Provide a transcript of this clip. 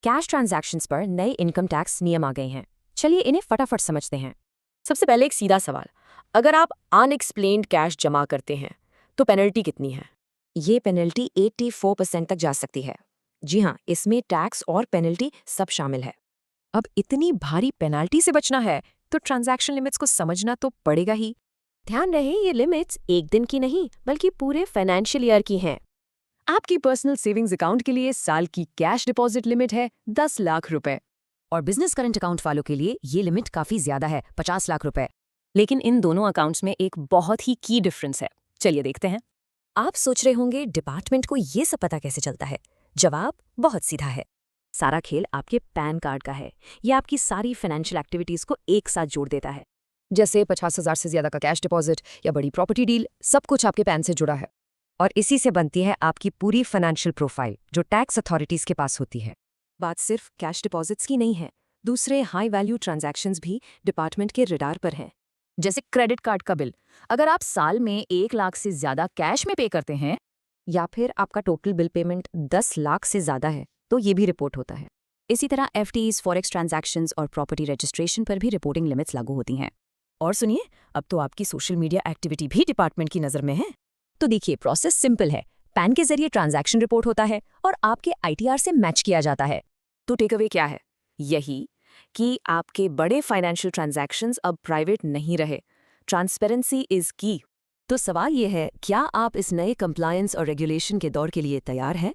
Cash transactions पर नए income tax नियम आ गए हैं। चलिए इन्हें फटाफट समझते हैं। सबसे पहले एक सीधा सवाल, अगर आप अनएक्सप्लेन्ड कैश जमा करते हैं तो पेनल्टी कितनी है? ये पेनल्टी 84% तक जा सकती है। जी हाँ, इसमें टैक्स और पेनल्टी सब शामिल है। अब इतनी भारी पेनाल्टी से बचना है तो ट्रांजैक्शन लिमिट्स को समझना तो पड़ेगा ही। ध्यान रहे ये लिमिट्स एक दिन की नहीं बल्कि पूरे फाइनेंशियल ईयर की हैं। आपकी पर्सनल सेविंग्स अकाउंट के लिए साल की कैश डिपॉजिट लिमिट है 10 लाख रुपए और बिजनेस करंट अकाउंट वालों के लिए ये लिमिट काफी ज्यादा है, 50 लाख रुपए। लेकिन इन दोनों अकाउंट्स में एक बहुत ही की डिफरेंस है। चलिए देखते हैं। आप सोच रहे होंगे डिपार्टमेंट को ये सब पता कैसे चलता है? जवाब बहुत सीधा है। सारा खेल आपके पैन कार्ड का है। ये आपकी सारी फाइनेंशियल एक्टिविटीज को एक साथ जोड़ देता है। जैसे 50,000 से ज्यादा का कैश डिपॉजिट या बड़ी प्रॉपर्टी डील, सब कुछ आपके पैन से जुड़ा है। और इसी से बनती है आपकी पूरी फाइनेंशियल प्रोफाइल जो टैक्स अथॉरिटीज के पास होती है। बात सिर्फ कैश डिपॉजिट्स की नहीं है, दूसरे हाई वैल्यू ट्रांजैक्शंस भी डिपार्टमेंट के रडार पर हैं। जैसे क्रेडिट कार्ड का बिल, अगर आप साल में 1 लाख से ज्यादा कैश में पे करते हैं या फिर आपका टोटल बिल पेमेंट 10 लाख से ज्यादा है तो ये भी रिपोर्ट होता है। इसी तरह एफडीज, फॉरेक्स ट्रांजैक्शंस और प्रॉपर्टी रजिस्ट्रेशन पर भी रिपोर्टिंग लिमिट्स लागू होती हैं। और सुनिए, अब तो आपकी सोशल मीडिया एक्टिविटी भी डिपार्टमेंट की नज़र में है। तो देखिए, प्रोसेस सिंपल है। पैन के जरिए ट्रांजैक्शन रिपोर्ट होता है और आपके आईटीआर से मैच किया जाता है। तो टेक अवे क्या है? यही कि आपके बड़े फाइनेंशियल ट्रांजैक्शंस अब प्राइवेट नहीं रहे। ट्रांसपेरेंसी इज की। तो सवाल ये है, क्या आप इस नए कंप्लायंस और रेगुलेशन के दौर के लिए तैयार हैं?